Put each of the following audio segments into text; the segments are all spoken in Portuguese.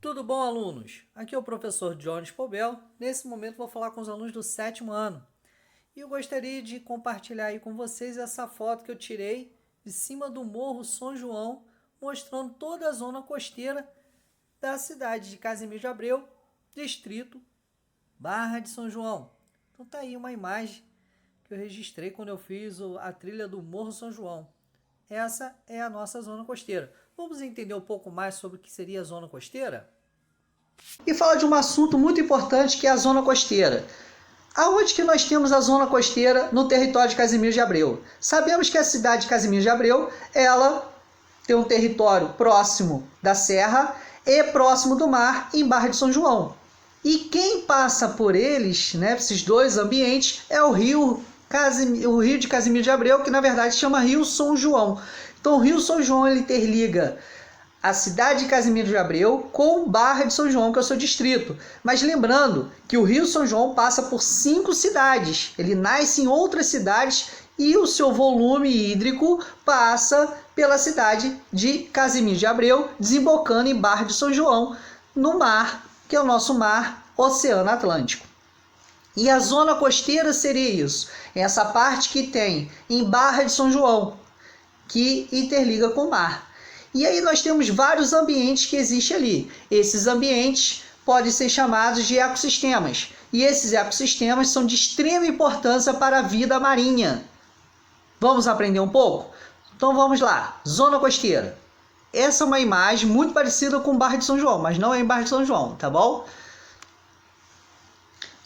Tudo bom, alunos? Aqui é o professor Jones Pobel. Nesse momento vou falar com os alunos do 7º ano. E eu gostaria de compartilhar aí com vocês essa foto que eu tirei de cima do Morro São João, mostrando toda a zona costeira da cidade de Casimiro de Abreu, distrito Barra de São João. Então tá aí uma imagem que eu registrei quando eu fiz a trilha do Morro São João. Essa é a nossa zona costeira. Vamos entender um pouco mais sobre o que seria a zona costeira? E fala de um assunto muito importante que é a zona costeira. Aonde que nós temos a zona costeira no território de Casimiro de Abreu? Sabemos que a cidade de Casimiro de Abreu, ela tem um território próximo da serra e próximo do mar, em Barra de São João. E quem passa por eles, né, esses dois ambientes, é o rio de Casimiro de Abreu, que na verdade se chama Rio São João. Então o Rio São João ele interliga a cidade de Casimiro de Abreu com Barra de São João, que é o seu distrito. Mas lembrando que o Rio São João passa por 5 cidades. Ele nasce em outras cidades e o seu volume hídrico passa pela cidade de Casimiro de Abreu, desembocando em Barra de São João, no mar, que é o nosso mar Oceano Atlântico. E a zona costeira seria isso, essa parte que tem em Barra de São João, que interliga com o mar. E aí nós temos vários ambientes que existem ali. Esses ambientes podem ser chamados de ecossistemas. E esses ecossistemas são de extrema importância para a vida marinha. Vamos aprender um pouco? Então vamos lá. Zona costeira. Essa é uma imagem muito parecida com Barra de São João, mas não é em Barra de São João, tá bom?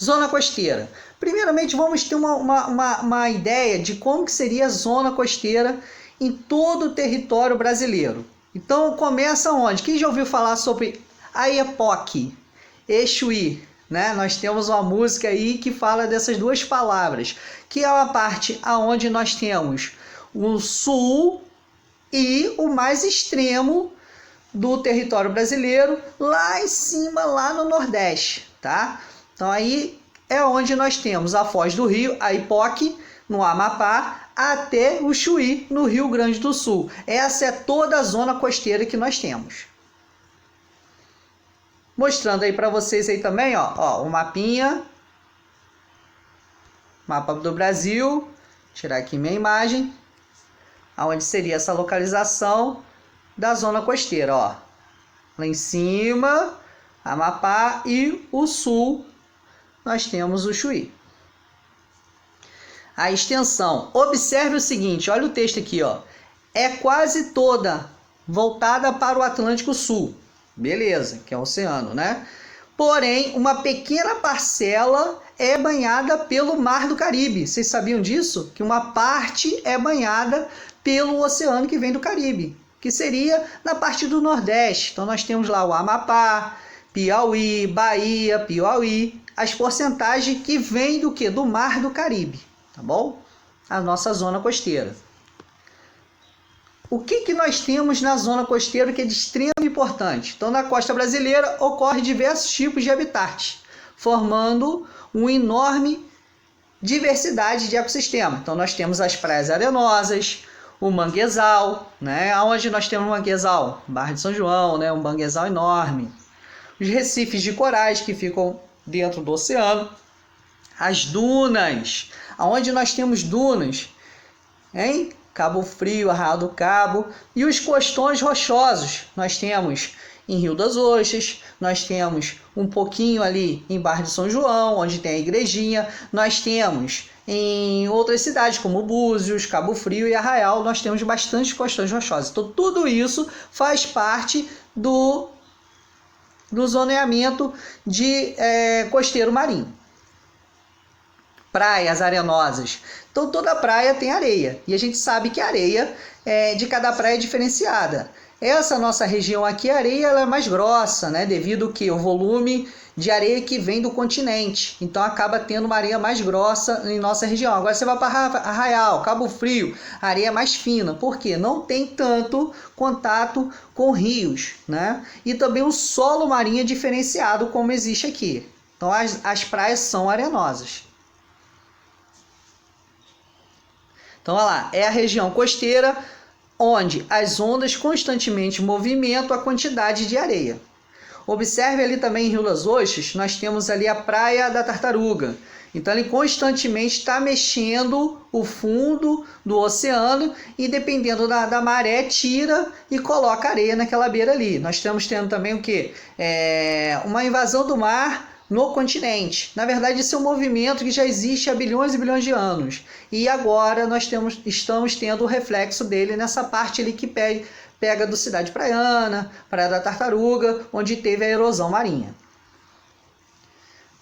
Zona costeira. Primeiramente, vamos ter uma ideia de como que seria a zona costeira em todo o território brasileiro. Então, começa onde? Quem já ouviu falar sobre Oiapoque, Exuí, né? Nós temos uma música aí que fala dessas duas palavras, que é uma parte aonde nós temos o sul e o mais extremo do território brasileiro, lá em cima, lá no Nordeste, tá? Então aí é onde nós temos a Foz do Rio, a Oiapoque, no Amapá, até o Chuí, no Rio Grande do Sul. Essa é toda a zona costeira que nós temos. Mostrando aí para vocês aí também, ó, o mapinha. Mapa do Brasil. Vou tirar aqui minha imagem. Aonde seria essa localização da zona costeira, ó. Lá em cima, Amapá, e o sul nós temos o Chuí. A extensão. Observe o seguinte, olha o texto aqui, ó. É quase toda voltada para o Atlântico Sul. Beleza, que é o oceano, né? Porém, uma pequena parcela é banhada pelo Mar do Caribe. Vocês sabiam disso? Que uma parte é banhada pelo oceano que vem do Caribe, que seria na parte do Nordeste. Então nós temos lá o Amapá, Piauí, Bahia, Piauí, as porcentagens que vêm do quê? Do Mar do Caribe, tá bom? A nossa zona costeira. O que nós temos na zona costeira que é de extrema importância? Então, na costa brasileira ocorre diversos tipos de habitats, formando uma enorme diversidade de ecossistema. Então, nós temos as praias arenosas, o manguezal, né? Onde nós temos um manguezal? Barra de São João, né? Um manguezal enorme. Os recifes de corais que ficam dentro do oceano. As dunas. Aonde nós temos dunas? Em Cabo Frio, Arraial do Cabo. E os costões rochosos. Nós temos em Rio das Ostras, nós temos um pouquinho ali em Barra de São João, onde tem a igrejinha. Nós temos em outras cidades, como Búzios, Cabo Frio e Arraial, nós temos bastante costões rochosos. Então, tudo isso faz parte do zoneamento de costeiro marinho. Praias arenosas. Então toda praia tem areia. E a gente sabe que a areia de cada praia é diferenciada. Essa nossa região aqui, a areia ela é mais grossa, né? Devido ao volume de areia que vem do continente. Então acaba tendo uma areia mais grossa em nossa região. Agora você vai para Arraial, Cabo Frio, a areia é mais fina. Por quê? Não tem tanto contato com rios, né? E também o solo marinho é diferenciado como existe aqui. Então as praias são arenosas. Então, olha lá, é a região costeira onde as ondas constantemente movimentam a quantidade de areia. Observe ali também em Rio das Ostras, nós temos ali a Praia da Tartaruga. Então ele constantemente está mexendo o fundo do oceano e dependendo da maré tira e coloca areia naquela beira ali. Nós estamos tendo também o quê? Uma invasão do mar no continente. Na verdade, isso é um movimento que já existe há bilhões e bilhões de anos. E agora nós estamos tendo o reflexo dele nessa parte ali que pega do Cidade Praiana, Praia da Tartaruga, onde teve a erosão marinha.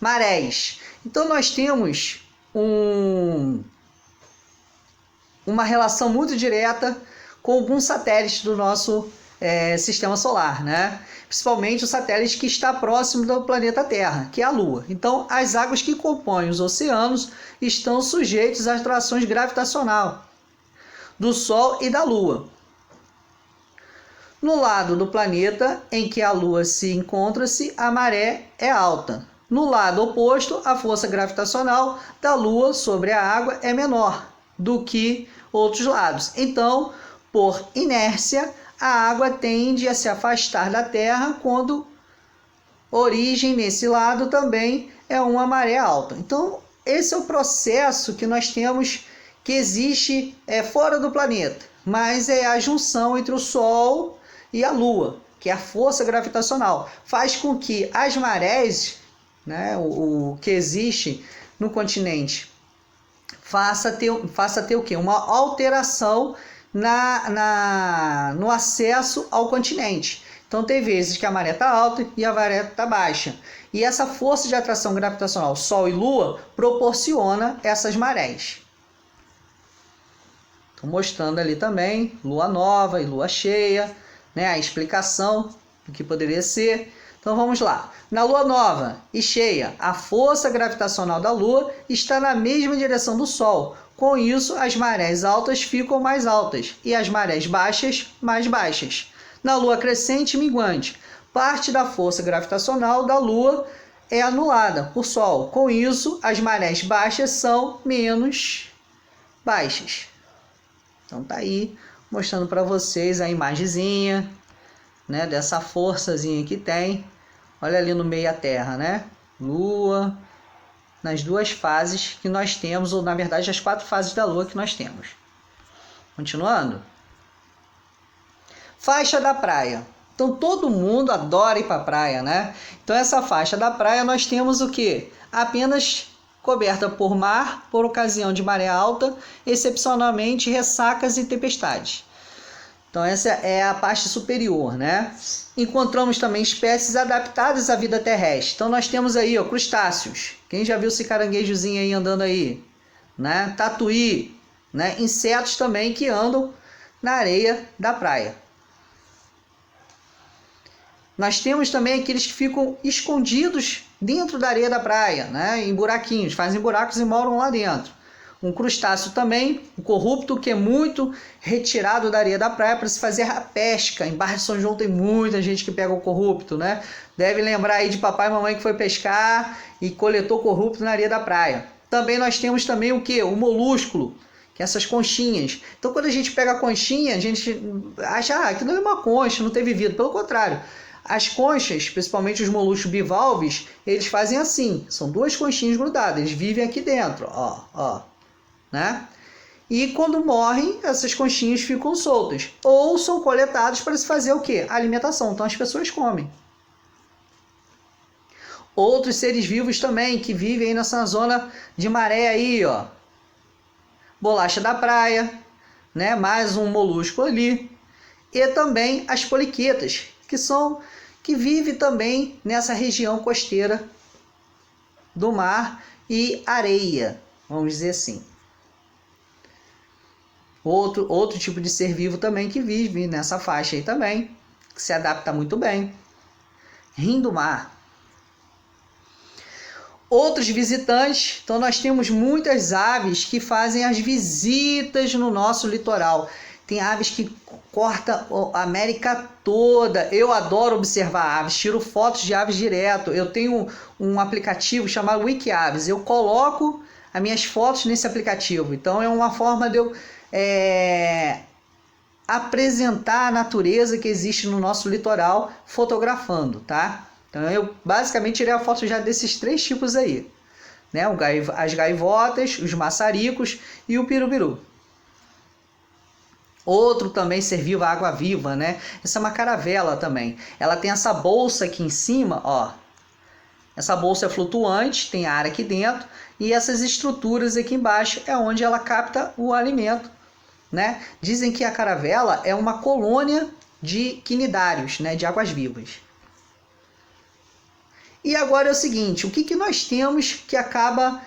Marés. Então nós temos uma relação muito direta com alguns satélites do nosso sistema solar, né? Principalmente o satélite que está próximo do planeta Terra, que é a Lua. Então, as águas que compõem os oceanos estão sujeitas às atrações gravitacionais do Sol e da Lua. No lado do planeta em que a Lua se encontra-se, a maré é alta. No lado oposto, a força gravitacional da Lua sobre a água é menor do que outros lados. Então, por inércia, a água tende a se afastar da Terra quando origem nesse lado também é uma maré alta. Então, esse é o processo que nós temos que existe fora do planeta, mas é a junção entre o Sol e a Lua, que é a força gravitacional. Faz com que as marés, né, o que existe no continente, faça ter o quê? Uma alteração no acesso ao continente. Então tem vezes que a maré está alta e a maré está baixa. E essa força de atração gravitacional Sol e Lua proporciona essas marés. Estou mostrando ali também Lua nova e Lua cheia, né, a explicação do que poderia ser. Então vamos lá. Na Lua nova e cheia, a força gravitacional da Lua está na mesma direção do Sol. Com isso, as marés altas ficam mais altas e as marés baixas mais baixas. Na Lua crescente e minguante, parte da força gravitacional da Lua é anulada por Sol. Com isso, as marés baixas são menos baixas. Então tá aí mostrando para vocês a imagenzinha, né, dessa forçazinha que tem. Olha ali no meio a Terra, né? Lua, nas duas fases que nós temos, ou na verdade as 4 fases da Lua que nós temos. Continuando. Faixa da praia. Então todo mundo adora ir para a praia, né? Então essa faixa da praia nós temos o quê? Apenas coberta por mar, por ocasião de maré alta, excepcionalmente ressacas e tempestades. Então essa é a parte superior, né? Encontramos também espécies adaptadas à vida terrestre. Então nós temos aí, ó, crustáceos. Quem já viu esse caranguejozinho aí andando aí, né? Tatuí, né? Insetos também que andam na areia da praia. Nós temos também aqueles que ficam escondidos dentro da areia da praia, né? Em buraquinhos, fazem buracos e moram lá dentro. Um crustáceo também, um corrupto, que é muito retirado da areia da praia para se fazer a pesca. Em Barra de São João tem muita gente que pega o corrupto, né? Deve lembrar aí de papai e mamãe que foi pescar e coletou corrupto na areia da praia. Também nós temos também o quê? O molúsculo, que é essas conchinhas. Então quando a gente pega a conchinha, a gente acha que não é uma concha, não teve vida. Pelo contrário, as conchas, principalmente os moluscos bivalves, eles fazem assim. São 2 conchinhas grudadas, eles vivem aqui dentro, ó. Né? E quando morrem, essas conchinhas ficam soltas ou são coletadas para se fazer o quê? A alimentação. Então as pessoas comem. Outros seres vivos também que vivem aí nessa zona de maré aí, ó. Bolacha da praia, né? Mais um molusco ali. E também as poliquetas, que vivem também nessa região costeira do mar e areia, vamos dizer assim. Outro tipo de ser vivo também que vive nessa faixa aí também, que se adapta muito bem. Rim do mar. Outros visitantes, então nós temos muitas aves que fazem as visitas no nosso litoral. Tem aves que cortam a América toda. Eu adoro observar aves, tiro fotos de aves direto. Eu tenho um aplicativo chamado Wikiaves. Eu coloco as minhas fotos nesse aplicativo. Então é uma forma de eu apresentar a natureza que existe no nosso litoral fotografando, tá? Então eu basicamente tirei a foto já desses 3 tipos aí, né? As gaivotas, os maçaricos e o pirubiru. Outro também ser vivo, a água viva, né? Essa é uma caravela também. Ela tem essa bolsa aqui em cima, ó. Essa bolsa é flutuante, tem ar aqui dentro, e essas estruturas aqui embaixo é onde ela capta o alimento, né? Dizem que a caravela é uma colônia de quinidários, né? De águas vivas. E agora é o seguinte, o que nós temos que acaba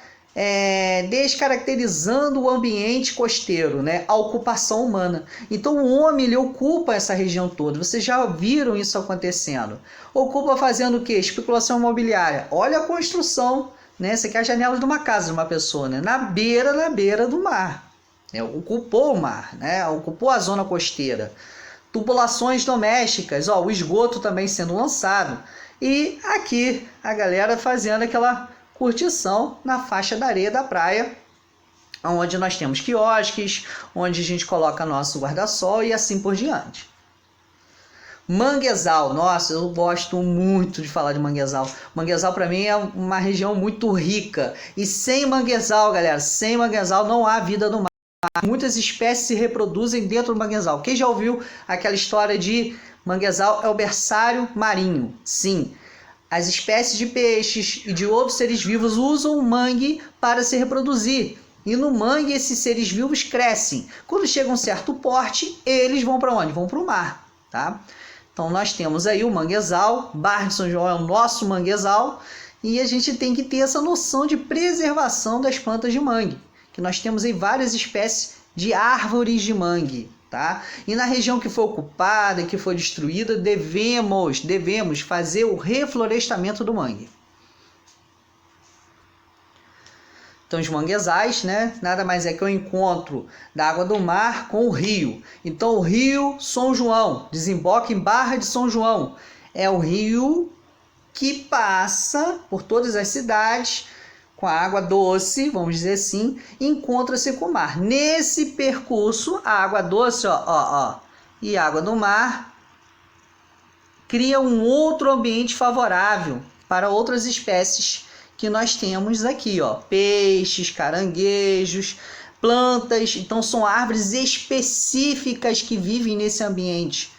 descaracterizando o ambiente costeiro, né? A ocupação humana. Então o homem ele ocupa essa região toda, vocês já viram isso acontecendo. Ocupa fazendo o quê? Especulação imobiliária. Olha a construção, né? Essa aqui é a janela de uma casa de uma pessoa, né? Na beira do mar. Ocupou o mar, né? Ocupou a zona costeira. Tubulações domésticas, ó, o esgoto também sendo lançado. E aqui a galera fazendo aquela curtição na faixa da areia da praia, onde nós temos quiosques, onde a gente coloca nosso guarda-sol e assim por diante. Manguezal, nossa, eu gosto muito de falar de Manguezal. Manguezal para mim é uma região muito rica. E sem Manguezal, galera, sem Manguezal não há vida no mar. Muitas espécies se reproduzem dentro do manguezal. Quem já ouviu aquela história de manguezal é o berçário marinho? Sim. As espécies de peixes e de outros seres vivos usam o mangue para se reproduzir. E no mangue esses seres vivos crescem. Quando chegam a um certo porte, eles vão para onde? Vão para o mar, tá? Então nós temos aí o manguezal, Barra de São João é o nosso manguezal, e a gente tem que ter essa noção de preservação das plantas de mangue, que nós temos aí várias espécies de árvores de mangue, tá? E na região que foi ocupada, que foi destruída, devemos fazer o reflorestamento do mangue. Então os manguezais, né, nada mais é que o encontro da água do mar com o rio. Então o rio São João desemboca em Barra de São João. É o rio que passa por todas as cidades com a água doce, vamos dizer assim, encontra-se com o mar. Nesse percurso, a água doce e a água do mar cria um outro ambiente favorável para outras espécies que nós temos aqui, ó, peixes, caranguejos, plantas. Então são árvores específicas que vivem nesse ambiente.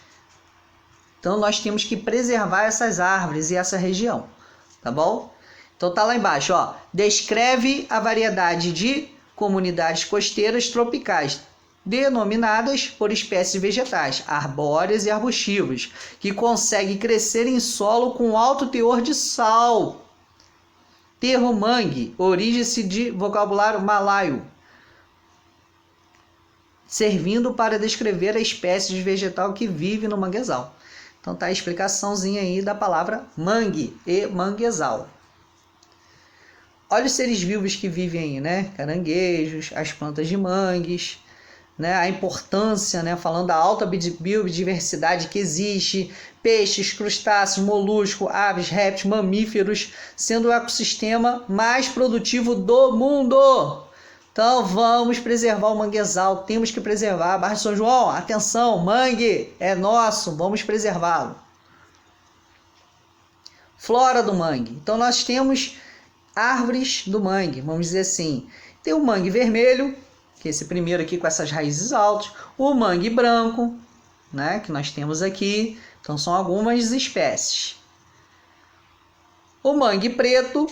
Então nós temos que preservar essas árvores e essa região, tá bom? Então tá lá embaixo, ó, descreve a variedade de comunidades costeiras tropicais, denominadas por espécies vegetais, arbóreas e arbustivas, que conseguem crescer em solo com alto teor de sal. Termo mangue, origem-se de vocabulário malaio, servindo para descrever a espécie de vegetal que vive no manguezal. Então tá a explicaçãozinha aí da palavra mangue e manguezal. Olha os seres vivos que vivem aí, né? Caranguejos, as plantas de mangues, né? A importância, né? Falando da alta biodiversidade que existe, peixes, crustáceos, moluscos, aves, répteis, mamíferos, sendo o ecossistema mais produtivo do mundo. Então vamos preservar o manguezal, temos que preservar. Barra de São João, atenção, mangue é nosso, vamos preservá-lo. Flora do mangue. Então nós temos árvores do mangue, vamos dizer assim. Tem o mangue vermelho, que é esse primeiro aqui com essas raízes altas, o mangue branco, né, que nós temos aqui. Então são algumas espécies. O mangue preto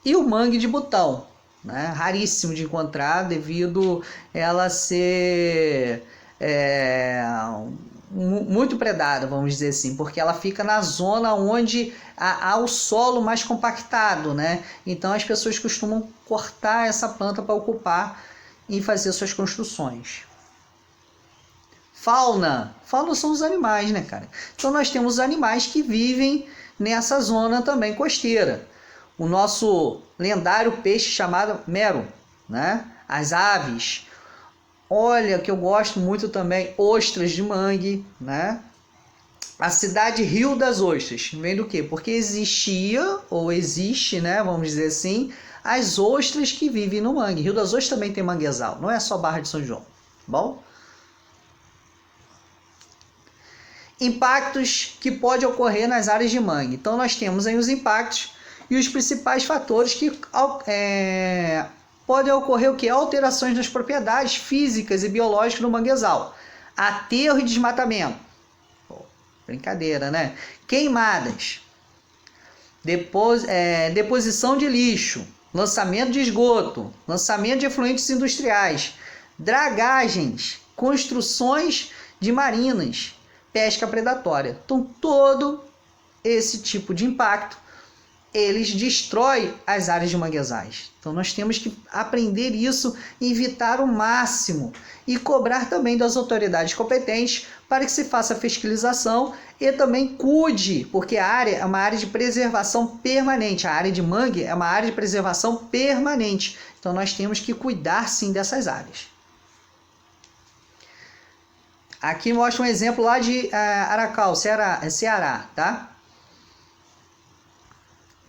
e o mangue de botão, né, raríssimo de encontrar devido ela ser muito predada, vamos dizer assim, porque ela fica na zona onde há o solo mais compactado, né? Então as pessoas costumam cortar essa planta para ocupar e fazer suas construções. Fauna são os animais, né, cara? Então nós temos animais que vivem nessa zona também costeira. O nosso lendário peixe chamado mero, né? As aves. Olha, que eu gosto muito também, ostras de mangue, né? A cidade Rio das Ostras, vem do quê? Porque existia, ou existe, né, vamos dizer assim, as ostras que vivem no mangue. Rio das Ostras também tem manguezal, não é só Barra de São João, tá bom? Impactos que podem ocorrer nas áreas de mangue. Então nós temos aí os impactos e os principais fatores que podem ocorrer o que? Alterações nas propriedades físicas e biológicas do manguezal. Aterro e desmatamento. Pô, brincadeira, né? Queimadas. Deposição de lixo. Lançamento de esgoto. Lançamento de efluentes industriais. Dragagens. Construções de marinas. Pesca predatória. Então, todo esse tipo de impacto, eles destroem as áreas de manguezais. Então, nós temos que aprender isso, evitar o máximo e cobrar também das autoridades competentes para que se faça a fiscalização e também cuide, porque a área é uma área de preservação permanente. A área de mangue é uma área de preservação permanente. Então, nós temos que cuidar sim dessas áreas. Aqui mostra um exemplo lá de Aracal, Ceará, tá?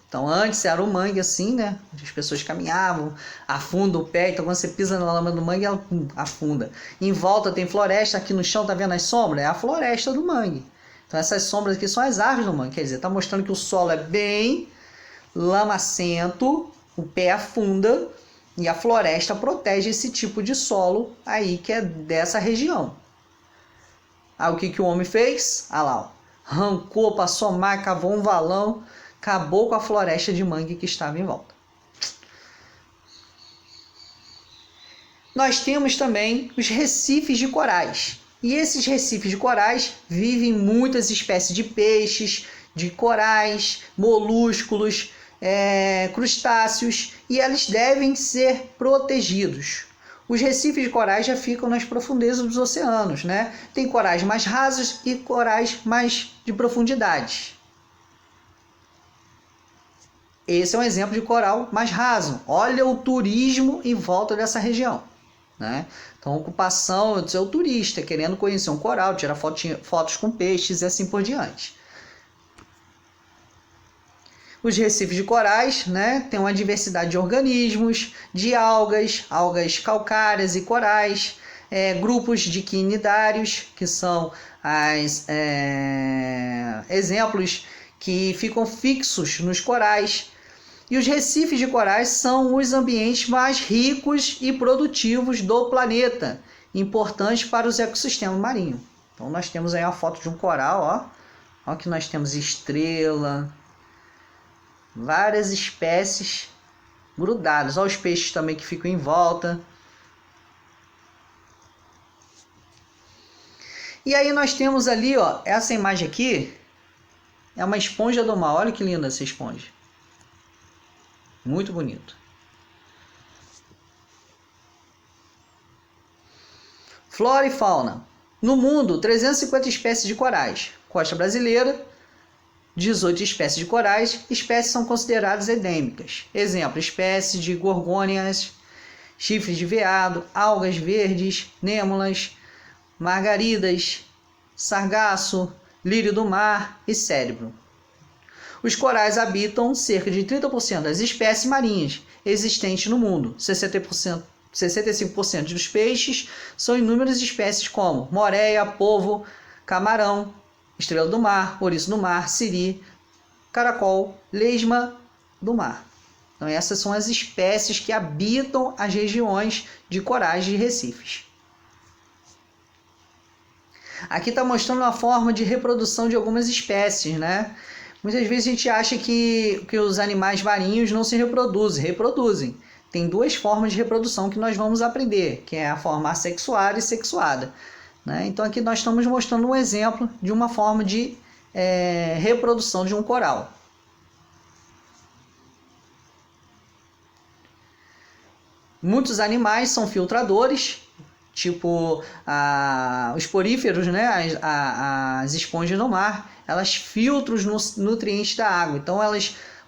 Então, antes era o mangue assim, né? As pessoas caminhavam, afunda o pé. Então, quando você pisa na lama do mangue, ela afunda. Em volta tem floresta. Aqui no chão, tá vendo as sombras? É a floresta do mangue. Então, essas sombras aqui são as árvores do mangue. Quer dizer, tá mostrando que o solo é bem lamacento, o pé afunda e a floresta protege esse tipo de solo aí que é dessa região. Aí o que o homem fez? Ah lá, ó. Arrancou, passou mar, cavou um valão, acabou com a floresta de mangue que estava em volta. Nós temos também os recifes de corais. E esses recifes de corais vivem muitas espécies de peixes, de corais, molúsculos, crustáceos, e eles devem ser protegidos. Os recifes de corais já ficam nas profundezas dos oceanos, né? Tem corais mais rasos e corais mais de profundidade. Esse é um exemplo de coral mais raso. Olha o turismo em volta dessa região, né? Então, a ocupação do seu turista, querendo conhecer um coral, tirar fotos com peixes e assim por diante. Os recifes de corais, né, tem uma diversidade de organismos, de algas calcárias e corais, grupos de quinidários, que são exemplos que ficam fixos nos corais. E os recifes de corais são os ambientes mais ricos e produtivos do planeta, importantes para os ecossistemas marinhos. Então nós temos aí uma foto de um coral, ó. Ó que nós temos estrela, várias espécies grudadas. Olha os peixes também que ficam em volta. E aí nós temos ali, ó, essa imagem aqui é uma esponja do mar. Olha que linda essa esponja. Muito bonito. Flora e fauna. No mundo, 350 espécies de corais. Costa brasileira, 18 espécies de corais. Espécies são consideradas endêmicas. Exemplo, espécies de gorgônias, chifres de veado, algas verdes, nêmulas, margaridas, sargaço, lírio do mar e cérebro. Os corais habitam cerca de 30% das espécies marinhas existentes no mundo. 65% dos peixes são inúmeras espécies como moreia, polvo, camarão, estrela do mar, ouriço do mar, siri, caracol, lesma do mar. Então essas são as espécies que habitam as regiões de corais de recifes. Aqui está mostrando a forma de reprodução de algumas espécies, né? Muitas vezes a gente acha que os animais marinhos não se reproduzem. Reproduzem. Tem duas formas de reprodução que nós vamos aprender, que é a forma assexuada e sexuada, né? Então aqui nós estamos mostrando um exemplo de uma forma de reprodução de um coral. Muitos animais são filtradores, tipo os poríferos, né? As esponjas do mar, elas filtram os nutrientes da água. Então,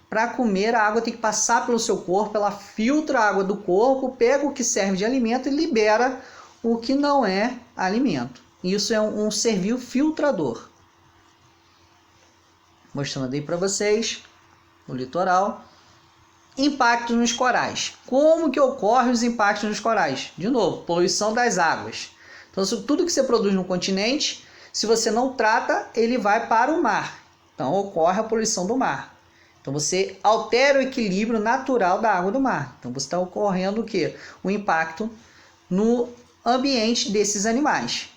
para comer, a água tem que passar pelo seu corpo, ela filtra a água do corpo, pega o que serve de alimento e libera o que não é alimento. Isso é um ser vivo filtrador. Mostrando aí para vocês o litoral. Impactos nos corais. Como que ocorrem os impactos nos corais? De novo, poluição das águas. Então, tudo que você produz no continente, Se você não trata, ele vai para o mar. Então ocorre a poluição do mar. Então você altera o equilíbrio natural da água do mar. Então você está ocorrendo o quê? O impacto no ambiente desses animais.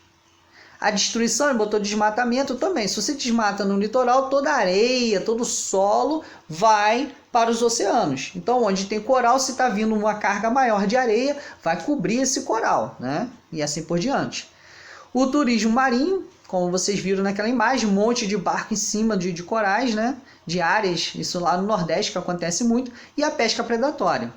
A destruição, ele botou desmatamento também. Se você desmata no litoral, toda a areia, todo o solo vai para os oceanos. Então, onde tem coral, se está vindo uma carga maior de areia, vai cobrir esse coral, né? E assim por diante. O turismo marinho, como vocês viram naquela imagem, um monte de barco em cima de corais, né? De áreas, isso lá no Nordeste que acontece muito. E a pesca predatória.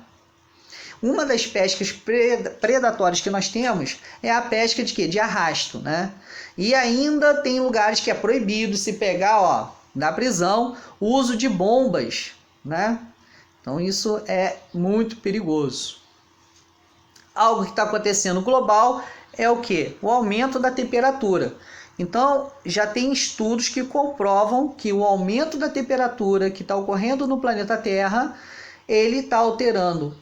Uma das pescas predatórias que nós temos é a pesca de quê? De arrasto, né? E ainda tem lugares que é proibido se pegar, ó, da prisão, o uso de bombas, né? Então isso é muito perigoso. Algo que está acontecendo global é o quê? O aumento da temperatura. Então já tem estudos que comprovam que o aumento da temperatura que está ocorrendo no planeta Terra, ele está alterando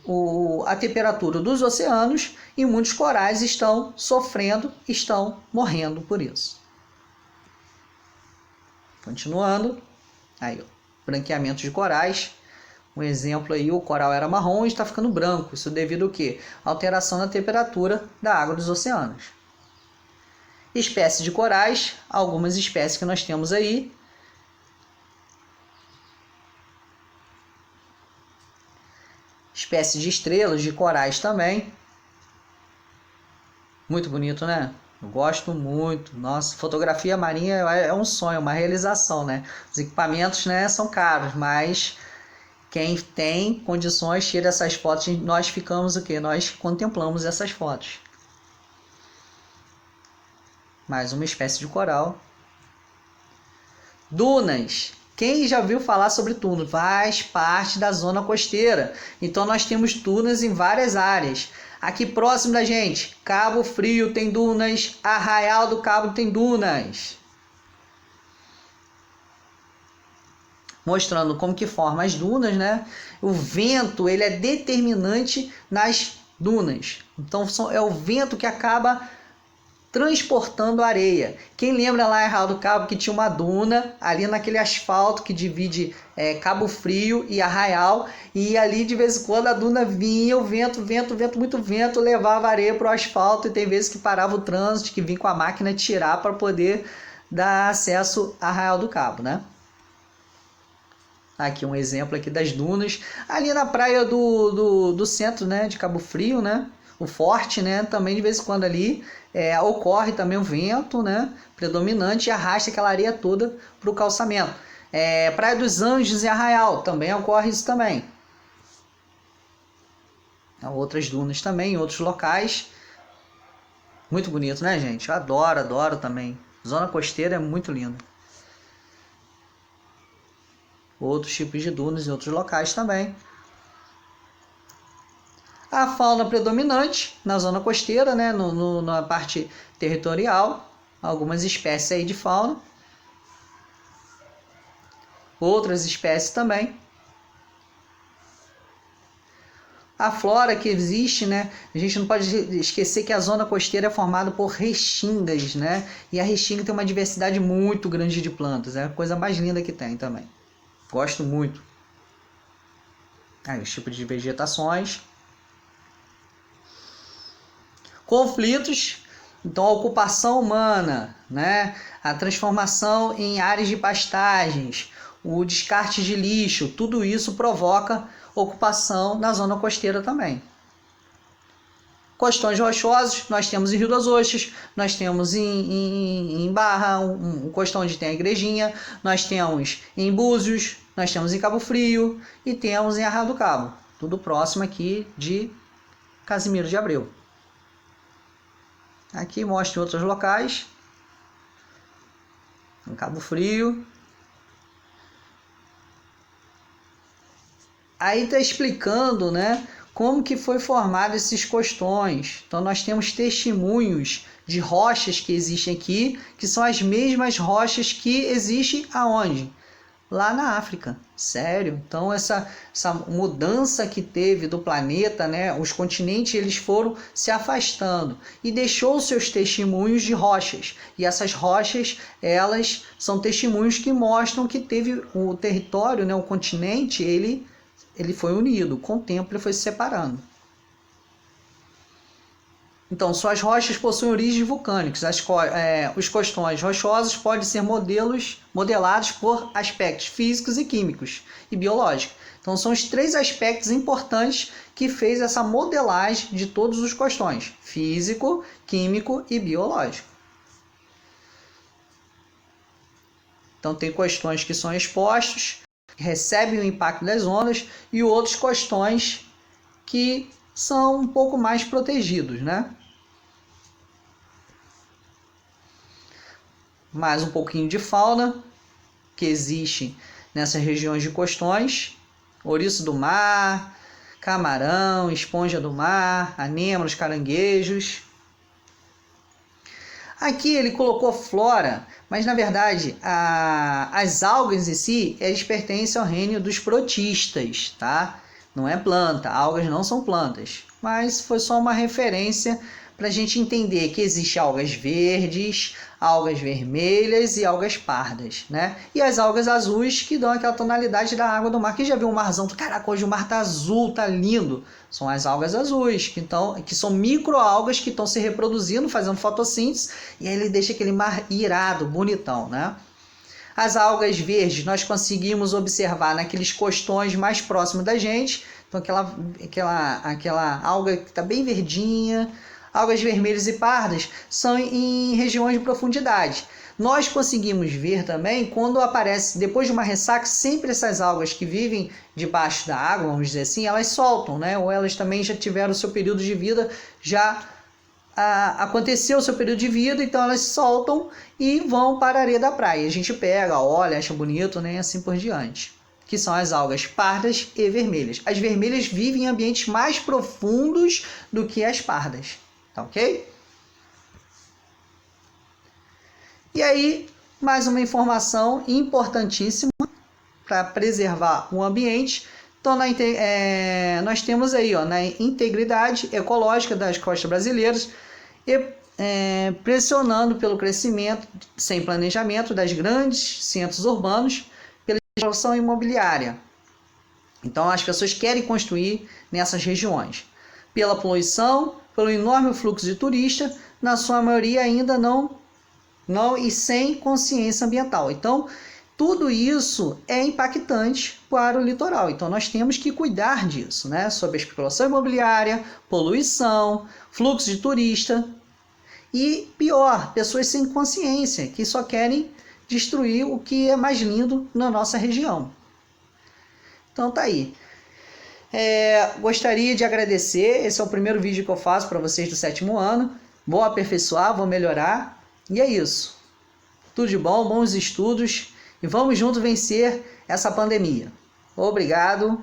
a temperatura dos oceanos e muitos corais estão sofrendo, estão morrendo por isso. Continuando, aí, ó, branqueamento de corais. Um exemplo aí, o coral era marrom e está ficando branco. Isso devido ao quê? Alteração na temperatura da água dos oceanos. Espécies de corais, algumas espécies que nós temos aí. Espécies de estrelas, de corais também. Muito bonito, né? Eu gosto muito. Nossa, fotografia marinha é um sonho, uma realização, né? Os equipamentos, né, são caros, mas quem tem condições tira essas fotos. Nós ficamos o quê? Nós contemplamos essas fotos. Mais uma espécie de coral. Dunas. Quem já viu falar sobre dunas? Faz parte da zona costeira. Então nós temos dunas em várias áreas. Aqui próximo da gente, Cabo Frio tem dunas, Arraial do Cabo tem dunas. Mostrando como que forma as dunas, né? O vento, ele é determinante nas dunas. Então é o vento que acaba transportando a areia. Quem lembra lá em Arraial do Cabo que tinha uma duna ali naquele asfalto que divide Cabo Frio e Arraial, e ali de vez em quando a duna vinha, o vento, muito vento, levava a areia para o asfalto, e tem vezes que parava o trânsito, que vinha com a máquina tirar para poder dar acesso a Arraial do Cabo, né? Aqui um exemplo aqui das dunas, ali na praia do centro, né, de Cabo Frio, né? O forte, né? Também de vez em quando ali ocorre também o vento, né, predominante, e arrasta aquela areia toda para o calçamento. Praia dos Anjos e Arraial também ocorre isso também. Outras dunas também, em outros locais. Muito bonito, né, gente? Eu adoro também. Zona costeira é muito linda. Outros tipos de dunas em outros locais também. A fauna predominante na zona costeira, né, na parte territorial, algumas espécies aí de fauna, outras espécies também. A flora que existe, né, a gente não pode esquecer que a zona costeira é formada por restingas, né, e a restinga tem uma diversidade muito grande de plantas, é a coisa mais linda que tem também. Gosto muito. Aí, os tipos de vegetações. Conflitos, então a ocupação humana, né? A transformação em áreas de pastagens, o descarte de lixo, tudo isso provoca ocupação na zona costeira também. Costões rochosos, nós temos em Rio das Ostras, nós temos em Barra, um costão onde tem a igrejinha, nós temos em Búzios, nós temos em Cabo Frio e temos em Arraial do Cabo, tudo próximo aqui de Casimiro de Abreu. Aqui mostra outros locais, em Cabo Frio. Aí está explicando, né, como que foi formado esses costões. Então nós temos testemunhos de rochas que existem aqui, que são as mesmas rochas que existem aonde? lá na África. Sério. Então essa mudança que teve do planeta, né, os continentes eles foram se afastando e deixou seus testemunhos de rochas. E essas rochas, elas são testemunhos que mostram que teve o território, né, o continente, ele foi unido. Com o tempo ele foi se separando. Então, suas rochas possuem origens vulcânicas. Os costões rochosos podem ser modelados por aspectos físicos e químicos e biológicos. Então, são os 3 aspectos importantes que fez essa modelagem de todos os costões: físico, químico e biológico. Então, tem costões que são expostos, que recebem o impacto das ondas, e outros costões que são um pouco mais protegidos, né? Mais um pouquinho de fauna que existe nessas regiões de costões: ouriço do mar, camarão, esponja do mar, anêmonas, caranguejos. Aqui ele colocou flora, mas na verdade as algas em si, eles pertencem ao reino dos protistas, tá? Não é planta, algas não são plantas, mas foi só uma referência para a gente entender que existe algas verdes, algas vermelhas e algas pardas, né? E as algas azuis que dão aquela tonalidade da água do mar. Quem já viu um marzão? Caraca, hoje o mar tá azul, tá lindo. São as algas azuis, que são microalgas que estão se reproduzindo, fazendo fotossíntese, e aí ele deixa aquele mar irado, bonitão, né? As algas verdes nós conseguimos observar naqueles costões mais próximos da gente. Então aquela alga que está bem verdinha. Algas vermelhas e pardas são em regiões de profundidade. Nós conseguimos ver também quando aparece, depois de uma ressaca, sempre essas algas que vivem debaixo da água, vamos dizer assim, elas soltam, né? Ou elas também já tiveram o seu período de vida, aconteceu o seu período de vida, então elas soltam e vão para a areia da praia. A gente pega, olha, acha bonito, né? E assim por diante. Que são as algas pardas e vermelhas. As vermelhas vivem em ambientes mais profundos do que as pardas. Tá ok? E aí, mais uma informação importantíssima para preservar o ambiente. Então, nós temos aí, na integridade ecológica das costas brasileiras, pressionando pelo crescimento sem planejamento das grandes centros urbanos, pela expansão imobiliária. Então, as pessoas querem construir nessas regiões. Pela poluição, pelo enorme fluxo de turistas, na sua maioria ainda não e sem consciência ambiental. Então, tudo isso é impactante para o litoral. Então, nós temos que cuidar disso, né? Sobre a especulação imobiliária, poluição, fluxo de turista e, pior, pessoas sem consciência, que só querem destruir o que é mais lindo na nossa região. Então, tá aí. Gostaria de agradecer. Esse é o primeiro vídeo que eu faço para vocês do 7º ano. Vou aperfeiçoar, vou melhorar. E é isso. Tudo de bom, bons estudos. E vamos juntos vencer essa pandemia. Obrigado.